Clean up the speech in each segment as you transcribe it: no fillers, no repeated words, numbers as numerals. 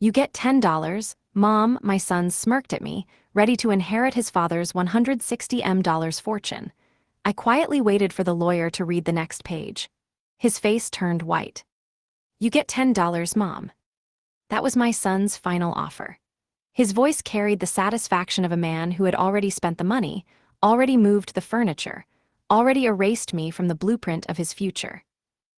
"You get $10, Mom," my son smirked at me, ready to inherit his father's $160 fortune. I quietly waited for the lawyer to read the next page. His face turned white. "You get $10, Mom." That was my son's final offer. His voice carried the satisfaction of a man who had already spent the money, already moved the furniture, already erased me from the blueprint of his future.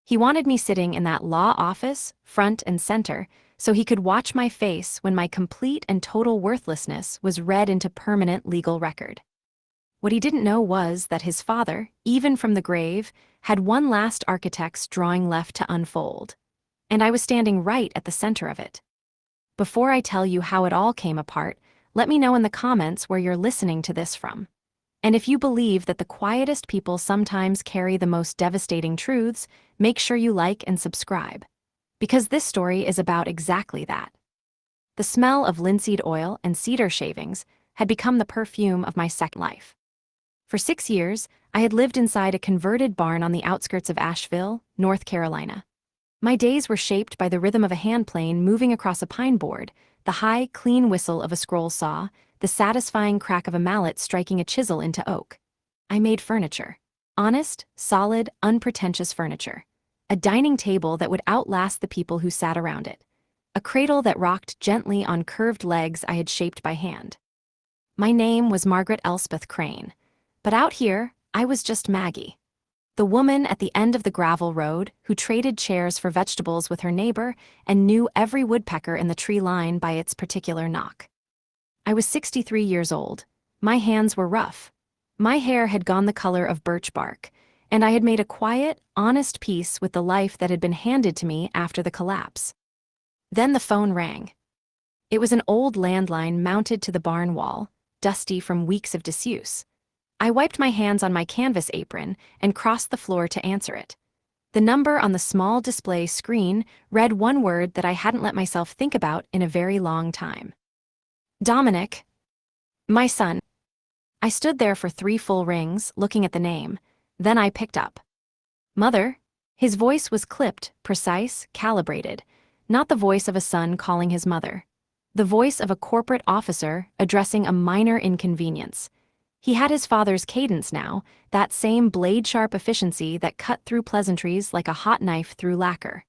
He wanted me sitting in that law office, front and center, so he could watch my face when my complete and total worthlessness was read into permanent legal record. What he didn't know was that his father, even from the grave, had one last architect's drawing left to unfold. And I was standing right at the center of it. Before I tell you how it all came apart, let me know in the comments where you're listening to this from. And if you believe that the quietest people sometimes carry the most devastating truths, make sure you like and subscribe. Because this story is about exactly that. The smell of linseed oil and cedar shavings had become the perfume of my second life. For 6 years, I had lived inside a converted barn on the outskirts of Asheville, North Carolina. My days were shaped by the rhythm of a hand plane moving across a pine board, the high, clean whistle of a scroll saw, the satisfying crack of a mallet striking a chisel into oak. I made furniture. Honest, solid, unpretentious furniture. A dining table that would outlast the people who sat around it. A cradle that rocked gently on curved legs I had shaped by hand. My name was Margaret Elspeth Crane. But out here, I was just Maggie. The woman at the end of the gravel road who traded chairs for vegetables with her neighbor and knew every woodpecker in the tree line by its particular knock. I was 63 years old. My hands were rough. My hair had gone the color of birch bark, and I had made a quiet, honest peace with the life that had been handed to me after the collapse. Then the phone rang. It was an old landline mounted to the barn wall, dusty from weeks of disuse. I wiped my hands on my canvas apron and crossed the floor to answer it. The number on the small display screen read one word that I hadn't let myself think about in a very long time. Dominic. My son. I stood there for 3 full rings, looking at the name. Then I picked up. Mother. His voice was clipped, precise, calibrated. Not the voice of a son calling his mother. The voice of a corporate officer addressing a minor inconvenience. He had his father's cadence now, that same blade-sharp efficiency that cut through pleasantries like a hot knife through lacquer.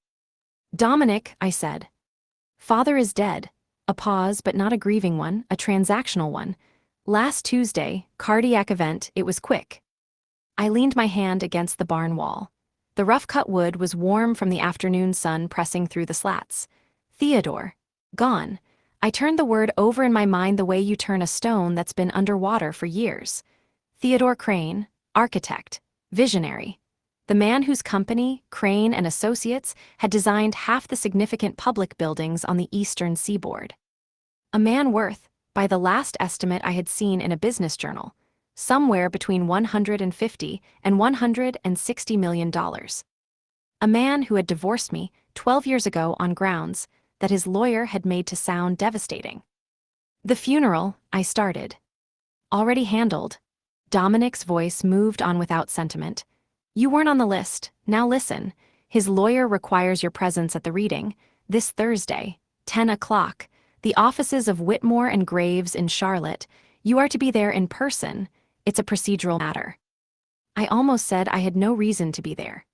Dominic, I said. Father is dead. A pause, but not a grieving one, a transactional one. Last Tuesday, cardiac event, it was quick. I leaned my hand against the barn wall. The rough-cut wood was warm from the afternoon sun pressing through the slats. Theodore. Gone. I turned the word over in my mind the way you turn a stone that's been underwater for years. Theodore Crane, architect, visionary. The man whose company, Crane and Associates, had designed half the significant public buildings on the eastern seaboard. A man worth, by the last estimate I had seen in a business journal, somewhere between $150 and $160 million. A man who had divorced me 12 years ago on grounds that his lawyer had made to sound devastating. The funeral, I started. Already handled. Dominic's voice moved on without sentiment. You weren't on the list, now listen. His lawyer requires your presence at the reading, this Thursday, 10 o'clock, the offices of Whitmore and Graves in Charlotte. You are to be there in person. It's a procedural matter. I almost said I had no reason to be there.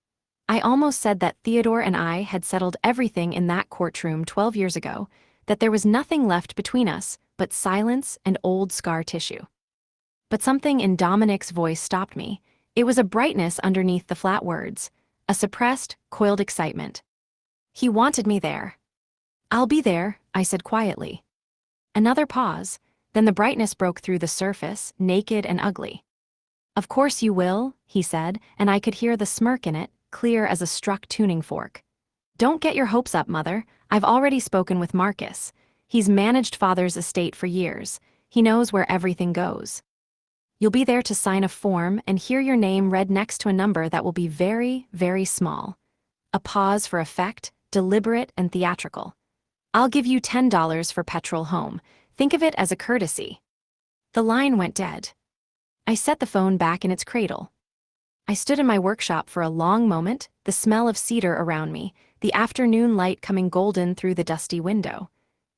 I almost said that Theodore and I had settled everything in that courtroom 12 years ago, that there was nothing left between us but silence and old scar tissue. But something in Dominic's voice stopped me. It was a brightness underneath the flat words, a suppressed, coiled excitement. He wanted me there. I'll be there, I said quietly. Another pause, then the brightness broke through the surface, naked and ugly. Of course you will, he said, and I could hear the smirk in it, clear as a struck tuning fork. Don't get your hopes up, Mother. I've already spoken with Marcus. He's managed Father's estate for years. He knows where everything goes. You'll be there to sign a form and hear your name read next to a number that will be very, very small. A pause for effect, deliberate and theatrical. I'll give you $10 for petrol home. Think of it as a courtesy. The line went dead. I set the phone back in its cradle. I stood in my workshop for a long moment, the smell of cedar around me, the afternoon light coming golden through the dusty window.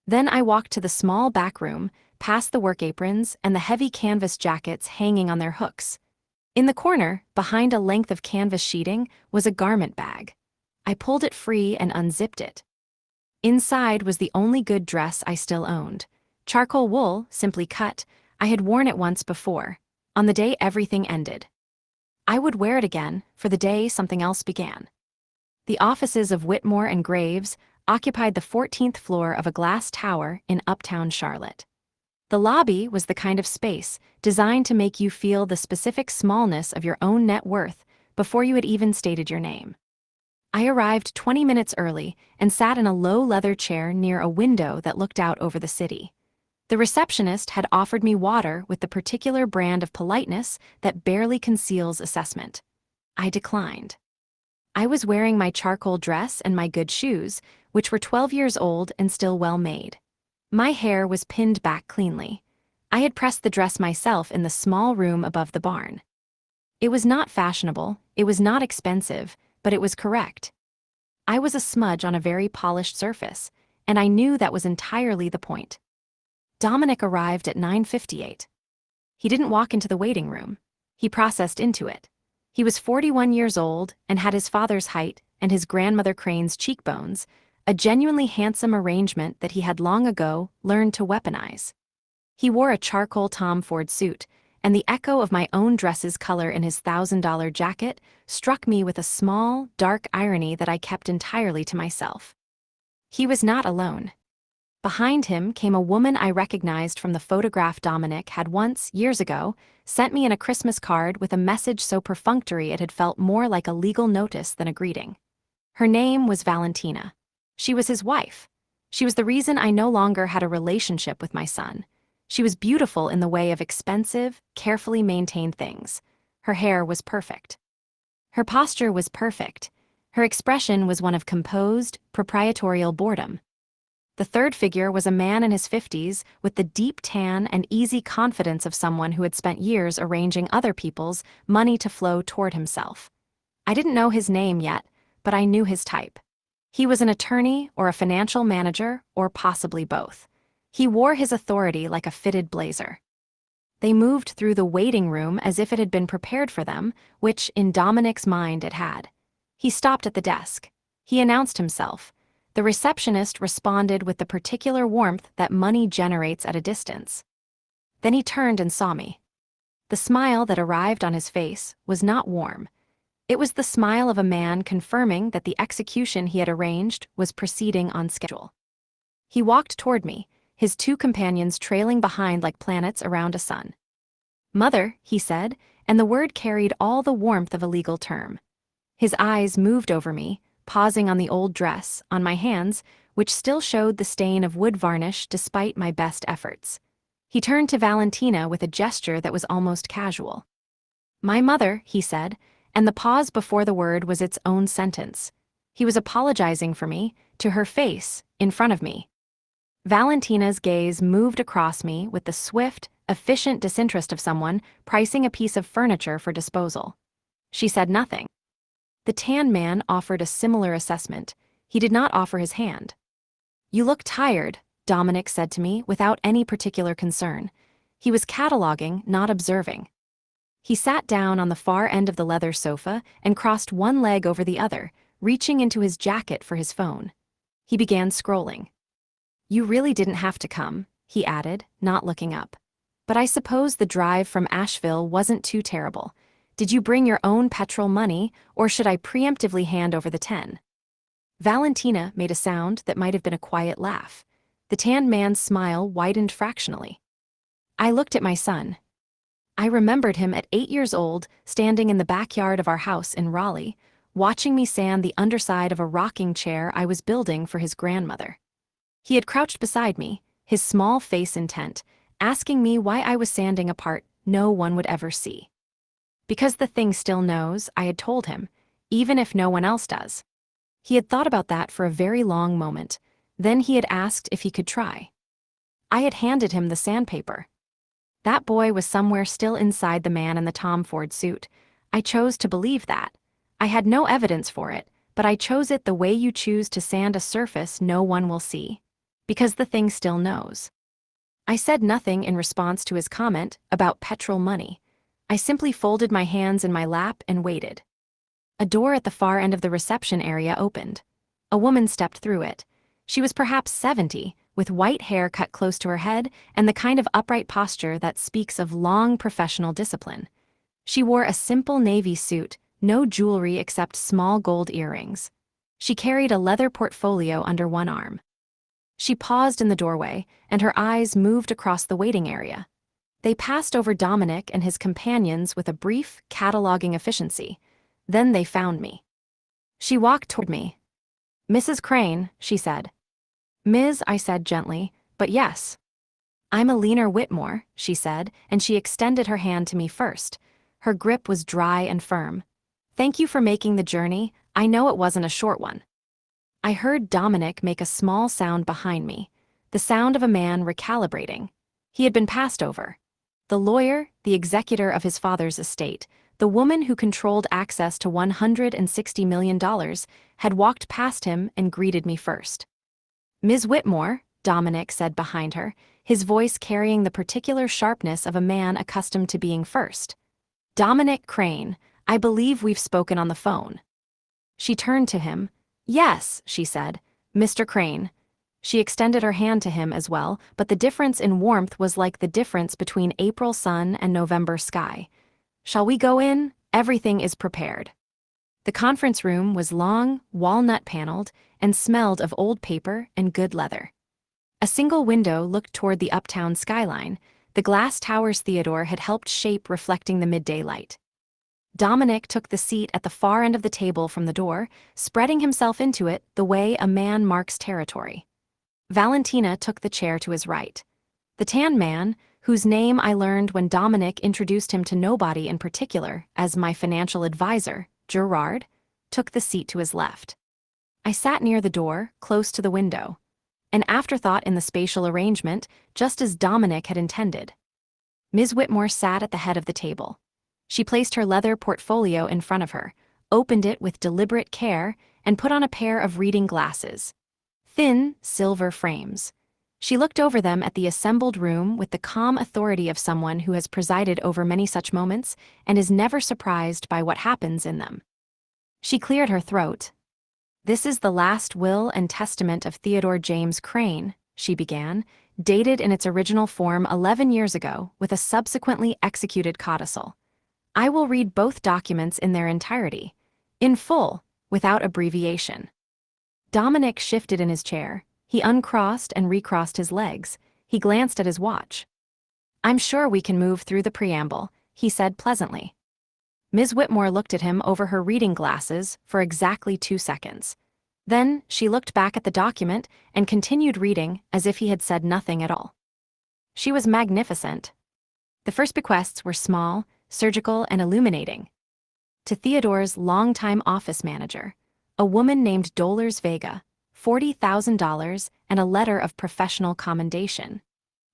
Then I walked to the small back room, past the work aprons and the heavy canvas jackets hanging on their hooks. In the corner, behind a length of canvas sheeting, was a garment bag. I pulled it free and unzipped it. Inside was the only good dress I still owned. Charcoal wool, simply cut. I had worn it once before, on the day everything ended. I would wear it again, for the day something else began. The offices of Whitmore and Graves occupied the 14th floor of a glass tower in uptown Charlotte. The lobby was the kind of space designed to make you feel the specific smallness of your own net worth before you had even stated your name. I arrived 20 minutes early and sat in a low leather chair near a window that looked out over the city. The receptionist had offered me water with the particular brand of politeness that barely conceals assessment. I declined. I was wearing my charcoal dress and my good shoes, which were 12 years old and still well made. My hair was pinned back cleanly. I had pressed the dress myself in the small room above the barn. It was not fashionable, it was not expensive, but it was correct. I was a smudge on a very polished surface, and I knew that was entirely the point. Dominic arrived at 9:58. He didn't walk into the waiting room. He processed into it. He was 41 years old and had his father's height and his grandmother Crane's cheekbones, a genuinely handsome arrangement that he had long ago learned to weaponize. He wore a charcoal Tom Ford suit, and the echo of my own dress's color in his $1,000 jacket struck me with a small, dark irony that I kept entirely to myself. He was not alone. Behind him came a woman I recognized from the photograph Dominic had once, years ago, sent me in a Christmas card with a message so perfunctory it had felt more like a legal notice than a greeting. Her name was Valentina. She was his wife. She was the reason I no longer had a relationship with my son. She was beautiful in the way of expensive, carefully maintained things. Her hair was perfect. Her posture was perfect. Her expression was one of composed, proprietorial boredom. The third figure was a man in his 50s with the deep tan and easy confidence of someone who had spent years arranging other people's money to flow toward himself. I didn't know his name yet, but I knew his type. He was an attorney or a financial manager or possibly both. He wore his authority like a fitted blazer. They moved through the waiting room as if it had been prepared for them, which, in Dominic's mind, it had. He stopped at the desk. He announced himself. The receptionist responded with the particular warmth that money generates at a distance. Then he turned and saw me. The smile that arrived on his face was not warm. It was the smile of a man confirming that the execution he had arranged was proceeding on schedule. He walked toward me, his two companions trailing behind like planets around a sun. "Mother," he said, and the word carried all the warmth of a legal term. His eyes moved over me, pausing on the old dress, on my hands, which still showed the stain of wood varnish despite my best efforts. He turned to Valentina with a gesture that was almost casual. "My mother," he said, and the pause before the word was its own sentence. He was apologizing for me, to her face, in front of me. Valentina's gaze moved across me with the swift, efficient disinterest of someone pricing a piece of furniture for disposal. She said nothing. The tan man offered a similar assessment. He did not offer his hand. "You look tired," Dominic said to me without any particular concern. He was cataloging, not observing. He sat down on the far end of the leather sofa and crossed one leg over the other, reaching into his jacket for his phone. He began scrolling. "You really didn't have to come," he added, not looking up. "But I suppose the drive from Asheville wasn't too terrible. Did you bring your own petrol money, or should I preemptively hand over the 10? Valentina made a sound that might have been a quiet laugh. The tanned man's smile widened fractionally. I looked at my son. I remembered him at 8 years old, standing in the backyard of our house in Raleigh, watching me sand the underside of a rocking chair I was building for his grandmother. He had crouched beside me, his small face intent, asking me why I was sanding a part no one would ever see. Because the thing still knows, I had told him, even if no one else does. He had thought about that for a very long moment. Then he had asked if he could try. I had handed him the sandpaper. That boy was somewhere still inside the man in the Tom Ford suit. I chose to believe that. I had no evidence for it, but I chose it the way you choose to sand a surface no one will see. because the thing still knows. I said nothing in response to his comment about petrol money. I simply folded my hands in my lap and waited. A door at the far end of the reception area opened. A woman stepped through it. She was perhaps 70, with white hair cut close to her head and the kind of upright posture that speaks of long professional discipline. She wore a simple navy suit, no jewelry except small gold earrings. She carried a leather portfolio under one arm. She paused in the doorway, and her eyes moved across the waiting area. They passed over Dominic and his companions with a brief, cataloging efficiency. Then they found me. She walked toward me. "Mrs. Crane," she said. "Ms.," I said gently, "but yes." "I'm Alina Whitmore," she said, and she extended her hand to me first. Her grip was dry and firm. "Thank you for making the journey. I know it wasn't a short one." I heard Dominic make a small sound behind me, the sound of a man recalibrating. He had been passed over. The lawyer, the executor of his father's estate, the woman who controlled access to $160 million, had walked past him and greeted me first. "Ms. Whitmore," Dominic said behind her, his voice carrying the particular sharpness of a man accustomed to being first. "Dominic Crane, I believe we've spoken on the phone." She turned to him. "Yes," she said, "Mr. Crane." She extended her hand to him as well, but the difference in warmth was like the difference between April sun and November sky. "Shall we go in? Everything is prepared." The conference room was long, walnut-paneled, and smelled of old paper and good leather. A single window looked toward the uptown skyline, the glass towers Theodore had helped shape reflecting the midday light. Dominic took the seat at the far end of the table from the door, spreading himself into it the way a man marks territory. Valentina took the chair to his right. The tan man, whose name I learned when Dominic introduced him to nobody in particular as my financial advisor, Gerard, took the seat to his left. I sat near the door, close to the window. An afterthought in the spatial arrangement, just as Dominic had intended. Ms. Whitmore sat at the head of the table. She placed her leather portfolio in front of her, opened it with deliberate care, and put on a pair of reading glasses. Thin, silver frames. She looked over them at the assembled room with the calm authority of someone who has presided over many such moments and is never surprised by what happens in them. She cleared her throat. "This is the last will and testament of Theodore James Crane," she began, dated in its original form 11 years ago with a subsequently executed codicil. I will read both documents in their entirety, in full, without abbreviation. Dominic shifted in his chair. He uncrossed and recrossed his legs. He glanced at his watch. "I'm sure we can move through the preamble," he said pleasantly. Ms. Whitmore looked at him over her reading glasses for exactly 2 seconds. Then she looked back at the document and continued reading as if he had said nothing at all. She was magnificent. The first bequests were small, surgical, and illuminating. To Theodore's longtime office manager, a woman named Dolores Vega, $40,000 and a letter of professional commendation.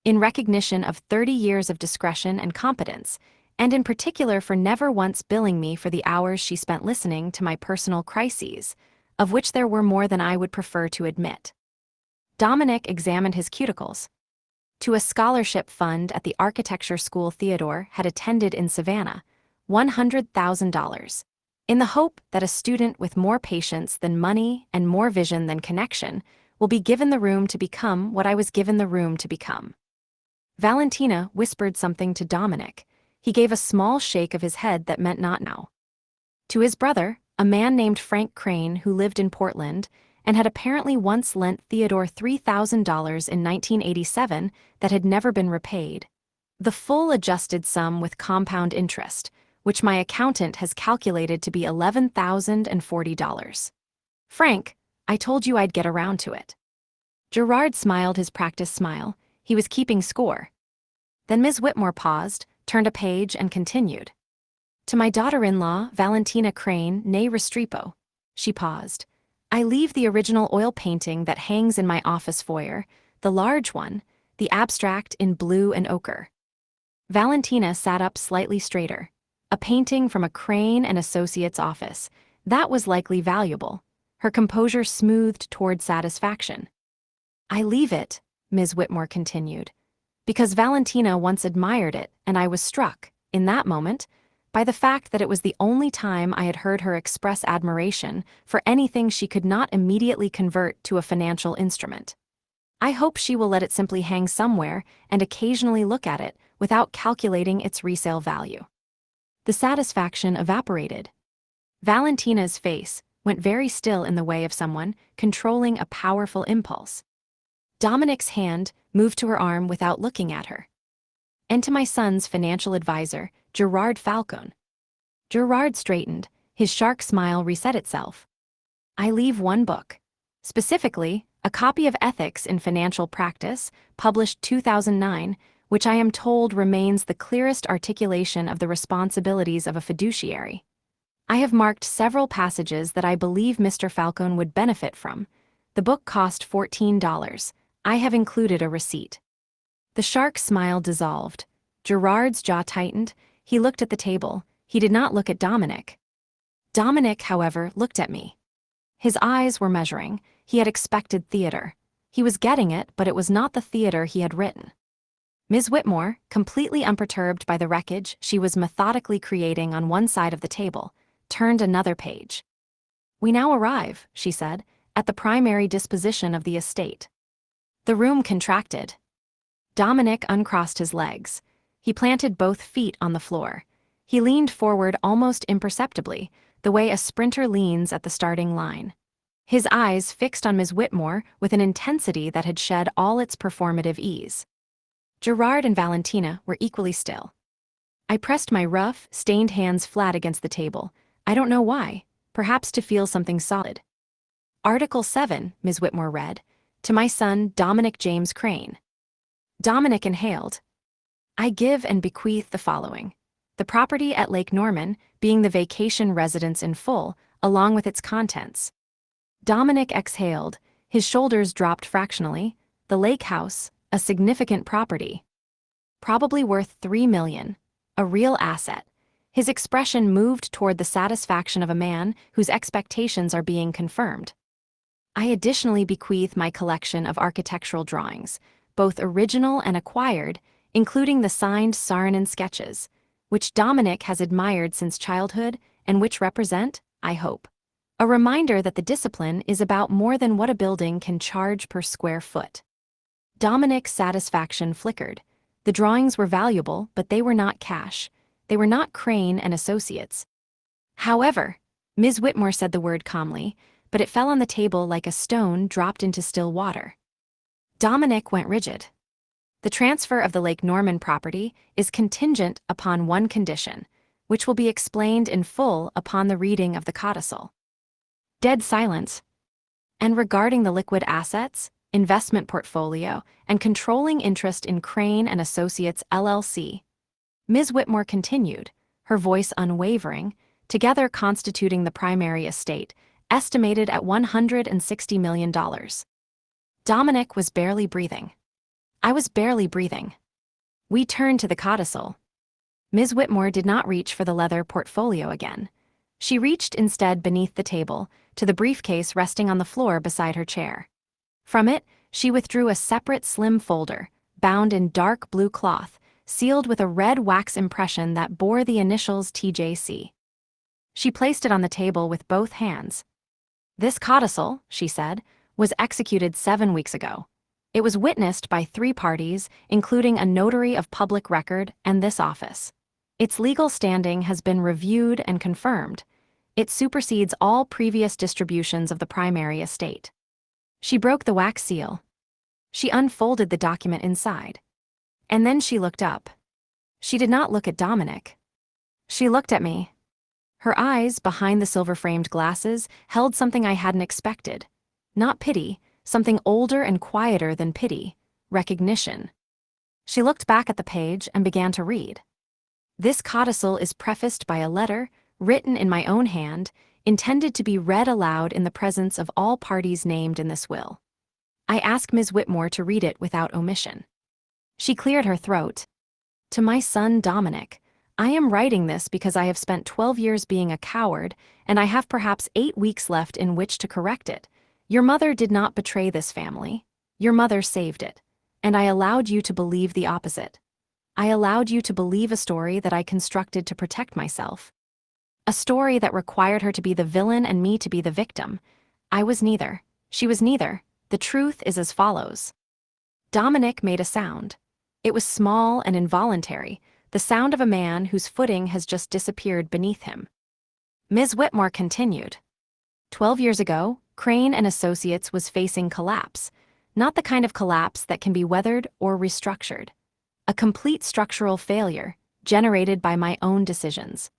In recognition of 30 years of discretion and competence, and in particular for never once billing me for the hours she spent listening to my personal crises, of which there were more than I would prefer to admit. Dominic examined his cuticles. To a scholarship fund at the architecture school Theodore had attended in Savannah, $100,000, in the hope that a student with more patience than money and more vision than connection will be given the room to become what I was given the room to become. Valentina whispered something to Dominic. He gave a small shake of his head that meant not now. To his brother, a man named Frank Crane who lived in Portland and had apparently once lent Theodore $3,000 in 1987 that had never been repaid. The full adjusted sum with compound interest, which my accountant has calculated to be $11,040. "Frank, I told you I'd get around to it." Gerard smiled his practiced smile. He was keeping score. Then Ms. Whitmore paused, turned a page, and continued. "To my daughter-in-law, Valentina Crane, née Restrepo." She paused. "I leave the original oil painting that hangs in my office foyer, the large one, the abstract in blue and ochre." Valentina sat up slightly straighter. A painting from a Crane and Associates office. That was likely valuable. Her composure smoothed toward satisfaction. I leave it, Ms. Whitmore continued, because Valentina once admired it, and I was struck, in that moment, by the fact that it was the only time I had heard her express admiration for anything she could not immediately convert to a financial instrument. I hope she will let it simply hang somewhere and occasionally look at it without calculating its resale value. The satisfaction evaporated. Valentina's face went very still in the way of someone controlling a powerful impulse. Dominic's hand moved to her arm without looking at her. And to my son's financial advisor, Gerard Falcone. Gerard straightened, his shark smile reset itself. I leave one book. Specifically, a copy of Ethics in Financial Practice, published 2009, which I am told remains the clearest articulation of the responsibilities of a fiduciary. I have marked several passages that I believe Mr. Falcone would benefit from. The book cost $14. I have included a receipt. The shark's smile dissolved. Gerard's jaw tightened. He looked at the table. He did not look at Dominic. Dominic, however, looked at me. His eyes were measuring. He had expected theater. He was getting it, but it was not the theater he had written. Ms. Whitmore, completely unperturbed by the wreckage she was methodically creating on one side of the table, turned another page. We now arrive, she said, at the primary disposition of the estate. The room contracted. Dominic uncrossed his legs. He planted both feet on the floor. He leaned forward almost imperceptibly, the way a sprinter leans at the starting line. His eyes fixed on Ms. Whitmore with an intensity that had shed all its performative ease. Gerard and Valentina were equally still. I pressed my rough, stained hands flat against the table. I don't know why, perhaps to feel something solid. Article 7, Ms. Whitmore read, to my son, Dominic James Crane. Dominic inhaled. I give and bequeath the following. The property at Lake Norman, being the vacation residence in full, along with its contents. Dominic exhaled, his shoulders dropped fractionally. The lake house, a significant property. Probably worth $3 million, a real asset. His expression moved toward the satisfaction of a man whose expectations are being confirmed. I additionally bequeath my collection of architectural drawings, both original and acquired, including the signed Saarinen sketches, which Dominic has admired since childhood and which represent, I hope, a reminder that the discipline is about more than what a building can charge per square foot. Dominic's satisfaction flickered. The drawings were valuable, but they were not cash. They were not Crane and Associates. However, Ms. Whitmore said the word calmly, but it fell on the table like a stone dropped into still water. Dominic went rigid. The transfer of the Lake Norman property is contingent upon one condition, which will be explained in full upon the reading of the codicil. Dead silence. And regarding the liquid assets, investment portfolio, and controlling interest in Crane and Associates LLC, Ms. Whitmore continued, her voice unwavering, together constituting the primary estate, estimated at $160 million. Dominic was barely breathing. I was barely breathing. We turned to the codicil. Ms. Whitmore did not reach for the leather portfolio again. She reached instead beneath the table, to the briefcase resting on the floor beside her chair. From it, she withdrew a separate slim folder, bound in dark blue cloth, sealed with a red wax impression that bore the initials TJC. She placed it on the table with both hands. This codicil, she said, was executed 7 weeks ago. It was witnessed by 3 parties, including a notary of public record and this office. Its legal standing has been reviewed and confirmed. It supersedes all previous distributions of the primary estate. She broke the wax seal. She unfolded the document inside. And then she looked up. She did not look at Dominic. She looked at me. Her eyes, behind the silver-framed glasses, held something I hadn't expected. Not pity, something older and quieter than pity, recognition. She looked back at the page and began to read. This codicil is prefaced by a letter, written in my own hand, intended to be read aloud in the presence of all parties named in this will. I ask Ms. Whitmore to read it without omission. She cleared her throat. To my son Dominic, I am writing this because I have spent 12 years being a coward, and I have perhaps 8 weeks left in which to correct it. Your mother did not betray this family. Your mother saved it. And I allowed you to believe the opposite. I allowed you to believe a story that I constructed to protect myself. A story that required her to be the villain and me to be the victim. I was neither. She was neither. The truth is as follows. Dominic made a sound. It was small and involuntary, the sound of a man whose footing has just disappeared beneath him. Ms. Whitmore continued. 12 years ago, Crane and Associates was facing collapse, not the kind of collapse that can be weathered or restructured. A complete structural failure, generated by my own decisions.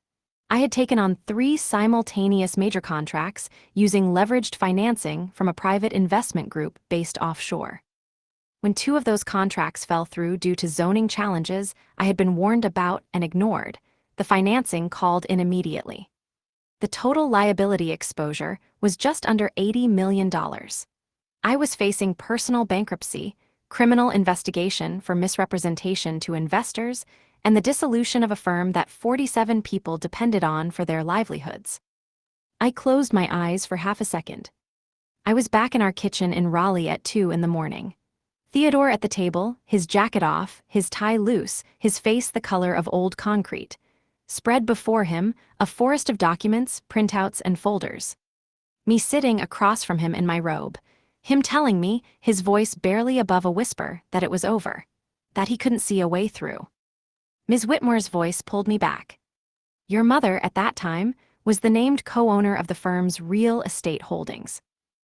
I had taken on 3 simultaneous major contracts using leveraged financing from a private investment group based offshore. When 2 of those contracts fell through due to zoning challenges I had been warned about and ignored, the financing called in immediately. The total liability exposure was just under $80 million. I was facing personal bankruptcy, criminal investigation for misrepresentation to investors, and the dissolution of a firm that 47 people depended on for their livelihoods. I closed my eyes for half a second. I was back in our kitchen in Raleigh at 2 in the morning. Theodore at the table, his jacket off, his tie loose, his face the color of old concrete. Spread before him, a forest of documents, printouts, and folders. Me sitting across from him in my robe. Him telling me, his voice barely above a whisper, that it was over. That he couldn't see a way through. Ms. Whitmore's voice pulled me back. Your mother, at that time, was the named co-owner of the firm's real estate holdings.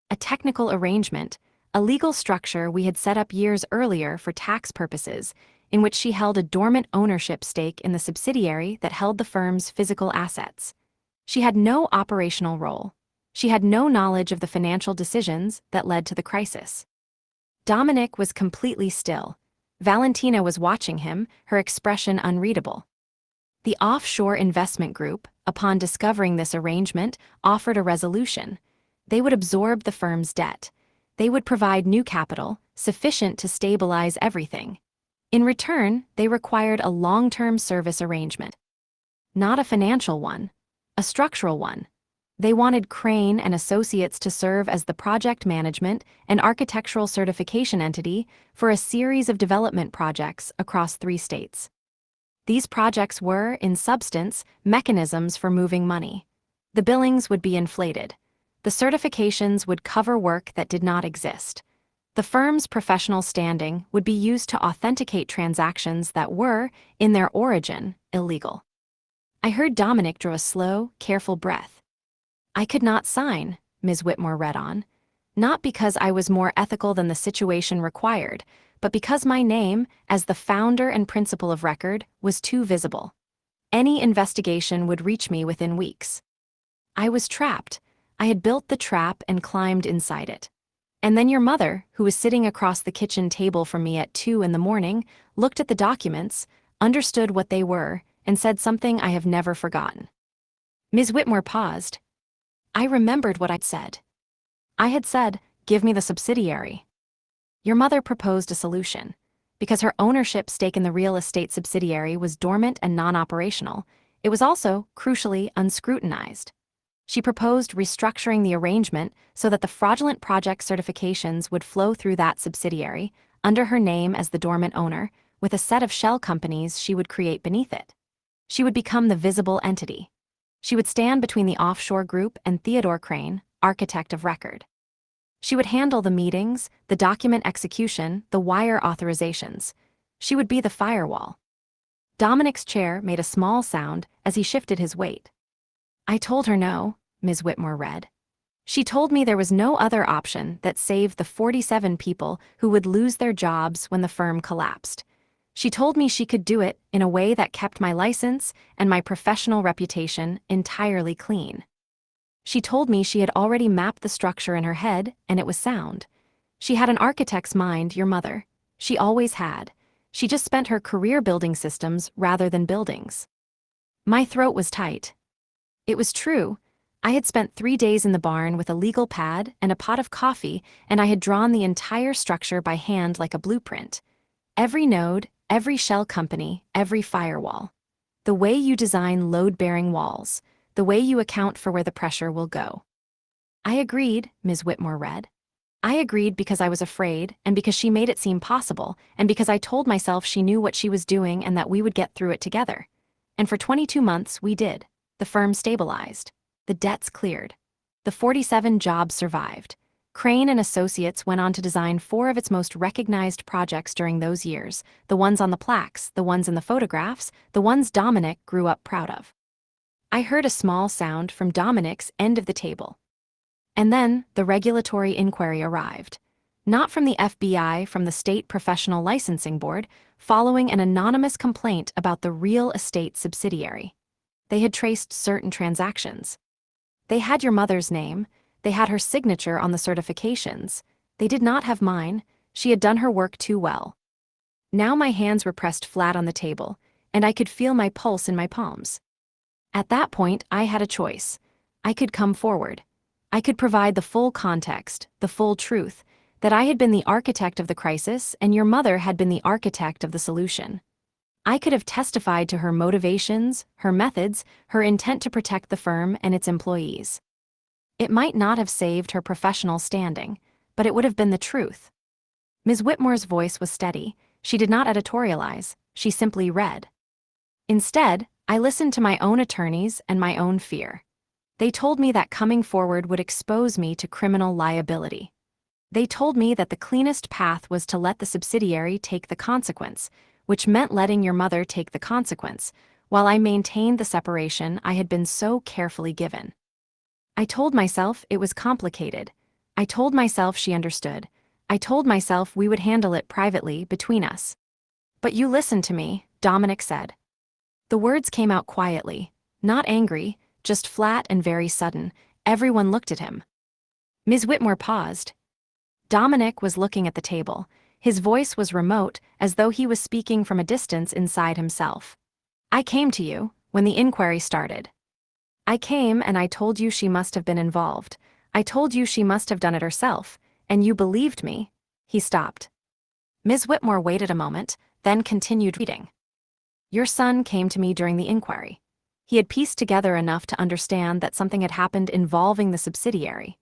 A technical arrangement, a legal structure we had set up years earlier for tax purposes, in which she held a dormant ownership stake in the subsidiary that held the firm's physical assets. She had no operational role. She had no knowledge of the financial decisions that led to the crisis. Dominic was completely still. Valentina was watching him, her expression unreadable. The offshore investment group, upon discovering this arrangement, offered a resolution. They would absorb the firm's debt. They would provide new capital, sufficient to stabilize everything. In return, they required a long-term service arrangement. Not a financial one, a structural one. They wanted Crane and Associates to serve as the project management and architectural certification entity for a series of development projects across 3 states. These projects were, in substance, mechanisms for moving money. The billings would be inflated. The certifications would cover work that did not exist. The firm's professional standing would be used to authenticate transactions that were, in their origin, illegal. I heard Dominic draw a slow, careful breath. I could not sign, Ms. Whitmore read on, not because I was more ethical than the situation required, but because my name, as the founder and principal of record, was too visible. Any investigation would reach me within weeks. I was trapped. I had built the trap and climbed inside it. And then your mother, who was sitting across the kitchen table from me at 2 in the morning, looked at the documents, understood what they were, and said something I have never forgotten. Ms. Whitmore paused. I remembered what I'd said. I had said, give me the subsidiary. Your mother proposed a solution. Because her ownership stake in the real estate subsidiary was dormant and non-operational, it was also, crucially, unscrutinized. She proposed restructuring the arrangement so that the fraudulent project certifications would flow through that subsidiary, under her name as the dormant owner, with a set of shell companies she would create beneath it. She would become the visible entity. She would stand between the offshore group and Theodore Crane, architect of record. She would handle the meetings, the document execution, the wire authorizations. She would be the firewall. Dominic's chair made a small sound as he shifted his weight. I told her no, Ms. Whitmore read. She told me there was no other option that saved the 47 people who would lose their jobs when the firm collapsed. She told me she could do it in a way that kept my license and my professional reputation entirely clean. She told me she had already mapped the structure in her head, and it was sound. She had an architect's mind, your mother. She always had. She just spent her career building systems rather than buildings. My throat was tight. It was true. I had spent 3 days in the barn with a legal pad and a pot of coffee, and I had drawn the entire structure by hand like a blueprint. Every node, every shell company, every firewall. The way you design load-bearing walls, the way you account for where the pressure will go. I agreed, Ms. Whitmore read. I agreed because I was afraid, and because she made it seem possible, and because I told myself she knew what she was doing and that we would get through it together. And for 22 months, we did. The firm stabilized. The debts cleared. The 47 jobs survived. Crane and Associates went on to design 4 of its most recognized projects during those years, the ones on the plaques, the ones in the photographs, the ones Dominic grew up proud of. I heard a small sound from Dominic's end of the table. And then the regulatory inquiry arrived. Not from the FBI, from the State Professional Licensing Board, following an anonymous complaint about the real estate subsidiary. They had traced certain transactions. They had your mother's name. They had her signature on the certifications. They did not have mine. She had done her work too well. Now my hands were pressed flat on the table, and I could feel my pulse in my palms. At that point, I had a choice. I could come forward. I could provide the full context, the full truth, that I had been the architect of the crisis and your mother had been the architect of the solution. I could have testified to her motivations, her methods, her intent to protect the firm and its employees. It might not have saved her professional standing, but it would have been the truth. Ms. Whitmore's voice was steady. She did not editorialize, she simply read. Instead, I listened to my own attorneys and my own fear. They told me that coming forward would expose me to criminal liability. They told me that the cleanest path was to let the subsidiary take the consequence, which meant letting your mother take the consequence, while I maintained the separation I had been so carefully given. I told myself it was complicated. I told myself she understood. I told myself we would handle it privately between us. But you listened to me, Dominic said. The words came out quietly, not angry, just flat and very sudden. Everyone looked at him. Ms. Whitmore paused. Dominic was looking at the table. His voice was remote, as though he was speaking from a distance inside himself. I came to you when the inquiry started. I came and I told you she must have been involved. I told you she must have done it herself, and you believed me. He stopped. Ms. Whitmore waited a moment, then continued reading. Your son came to me during the inquiry. He had pieced together enough to understand that something had happened involving the subsidiary.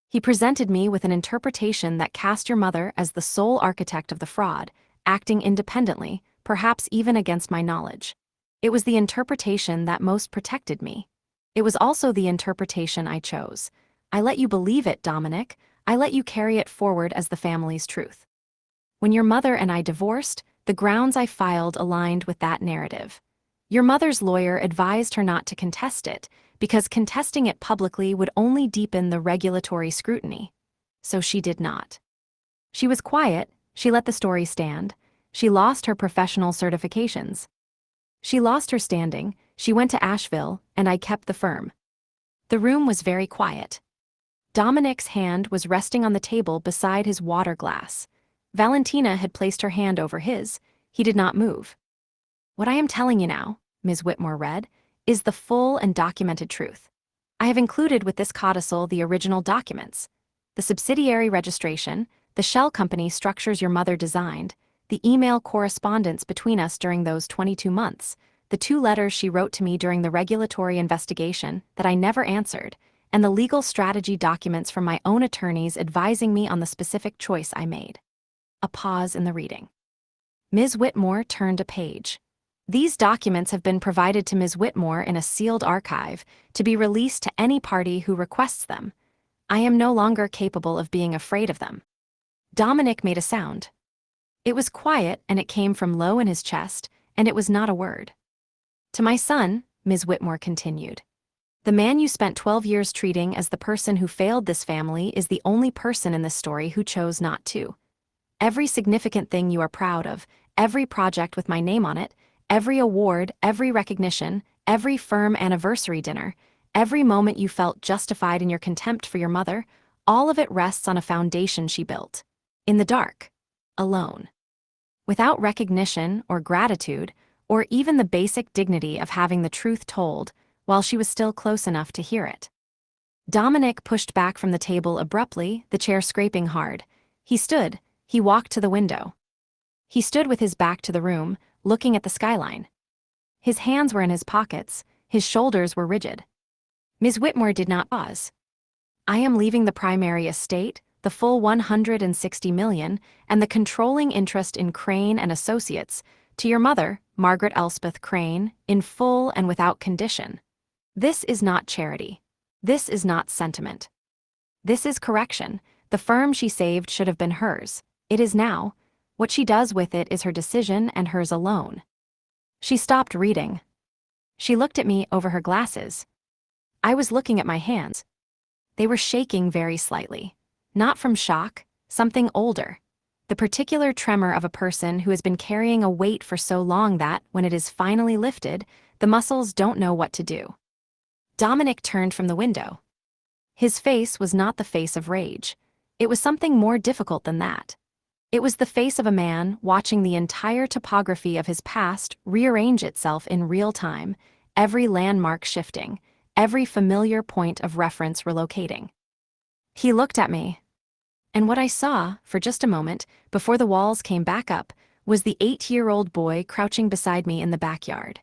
He presented me with an interpretation that cast your mother as the sole architect of the fraud, acting independently, perhaps even against my knowledge. It was the interpretation that most protected me. It was also the interpretation I chose. I let you believe it, Dominic. I let you carry it forward as the family's truth. When your mother and I divorced, the grounds I filed aligned with that narrative. Your mother's lawyer advised her not to contest it, because contesting it publicly would only deepen the regulatory scrutiny. So she did not. She was quiet, she let the story stand. She lost her professional certifications. She lost her standing, she went to Asheville, and I kept the firm. The room was very quiet. Dominic's hand was resting on the table beside his water glass. Valentina had placed her hand over his. He did not move. What I am telling you now, Ms. Whitmore read, is the full and documented truth. I have included with this codicil the original documents. The subsidiary registration, the shell company structures your mother designed, the email correspondence between us during those 22 months, the 2 letters she wrote to me during the regulatory investigation that I never answered, and the legal strategy documents from my own attorneys advising me on the specific choice I made. A pause in the reading. Ms. Whitmore turned a page. These documents have been provided to Ms. Whitmore in a sealed archive to be released to any party who requests them. I am no longer capable of being afraid of them. Dominic made a sound. It was quiet and it came from low in his chest, and it was not a word. To my son, Ms. Whitmore continued. The man you spent 12 years treating as the person who failed this family is the only person in this story who chose not to. Every significant thing you are proud of, every project with my name on it, every award, every recognition, every firm anniversary dinner, every moment you felt justified in your contempt for your mother, all of it rests on a foundation she built. In the dark. Alone. Without recognition or gratitude, or even the basic dignity of having the truth told, while she was still close enough to hear it. Dominic pushed back from the table abruptly, the chair scraping hard. He stood. He walked to the window. He stood with his back to the room, looking at the skyline. His hands were in his pockets, his shoulders were rigid. Ms. Whitmore did not pause. I am leaving the primary estate, the full 160 million, and the controlling interest in Crane and Associates, to your mother, Margaret Elspeth Crane, in full and without condition. This is not charity. This is not sentiment. This is correction. The firm she saved should have been hers. It is now. What she does with it is her decision and hers alone. She stopped reading. She looked at me over her glasses. I was looking at my hands. They were shaking very slightly. Not from shock, something older. The particular tremor of a person who has been carrying a weight for so long that, when it is finally lifted, the muscles don't know what to do. Dominic turned from the window. His face was not the face of rage. It was something more difficult than that. It was the face of a man watching the entire topography of his past rearrange itself in real time, every landmark shifting, every familiar point of reference relocating. He looked at me. And what I saw, for just a moment, before the walls came back up, was the 8-year-old boy crouching beside me in the backyard.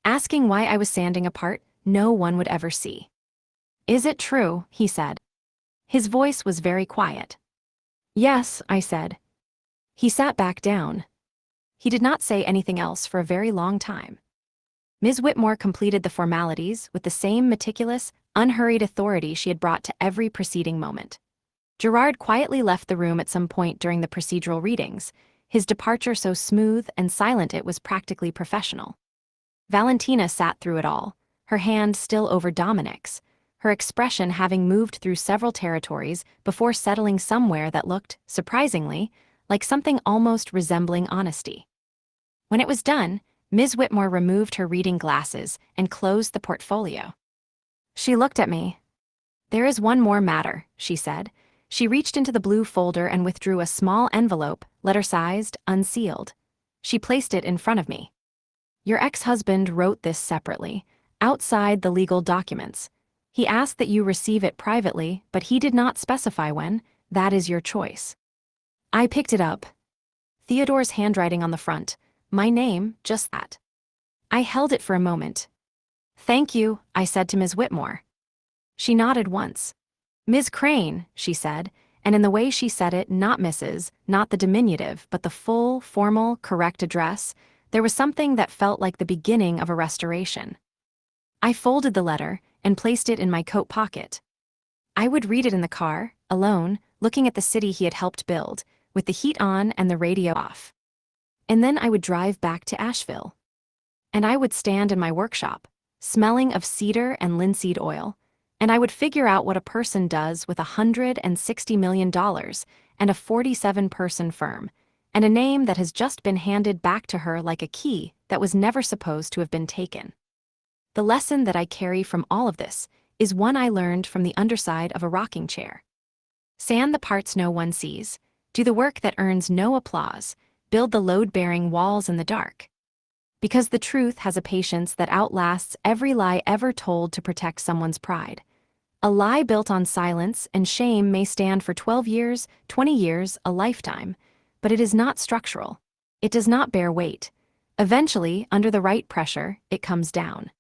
Asking why I was sanding a part no one would ever see. "Is it true?" he said. His voice was very quiet. "Yes," I said. He sat back down. He did not say anything else for a very long time. Ms. Whitmore completed the formalities with the same meticulous, unhurried authority she had brought to every preceding moment. Gerard quietly left the room at some point during the procedural readings, his departure so smooth and silent it was practically professional. Valentina sat through it all, her hand still over Dominic's, her expression having moved through several territories before settling somewhere that looked, surprisingly, like something almost resembling honesty. When it was done, Ms. Whitmore removed her reading glasses and closed the portfolio. She looked at me. "There is one more matter," she said. She reached into the blue folder and withdrew a small envelope, letter-sized, unsealed. She placed it in front of me. "Your ex-husband wrote this separately, outside the legal documents. He asked that you receive it privately, but he did not specify when. That is your choice." I picked it up. Theodore's handwriting on the front. My name, just that. I held it for a moment. "Thank you," I said to Ms. Whitmore. She nodded once. "Ms. Crane," she said, and in the way she said it, not Mrs., not the diminutive, but the full, formal, correct address, there was something that felt like the beginning of a restoration. I folded the letter and placed it in my coat pocket. I would read it in the car, alone, looking at the city he had helped build, with the heat on and the radio off. And then I would drive back to Asheville. And I would stand in my workshop, smelling of cedar and linseed oil, and I would figure out what a person does with $160 million and a 47-person firm, and a name that has just been handed back to her like a key that was never supposed to have been taken. The lesson that I carry from all of this is one I learned from the underside of a rocking chair. Sand the parts no one sees, do the work that earns no applause, build the load-bearing walls in the dark. Because the truth has a patience that outlasts every lie ever told to protect someone's pride. A lie built on silence and shame may stand for 12 years, 20 years, a lifetime, but it is not structural. It does not bear weight. Eventually, under the right pressure, it comes down.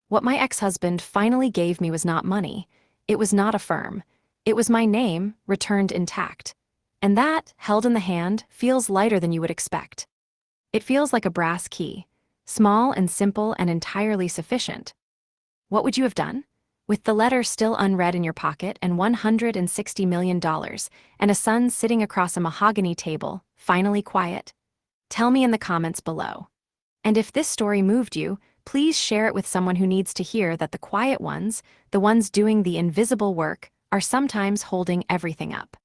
What my ex-husband finally gave me was not money. It was not a firm. It was my name, returned intact. And that, held in the hand, feels lighter than you would expect. It feels like a brass key, small and simple and entirely sufficient. What would you have done? With the letter still unread in your pocket and $160 million, and a son sitting across a mahogany table, finally quiet? Tell me in the comments below. And if this story moved you, please share it with someone who needs to hear that the quiet ones, the ones doing the invisible work, are sometimes holding everything up.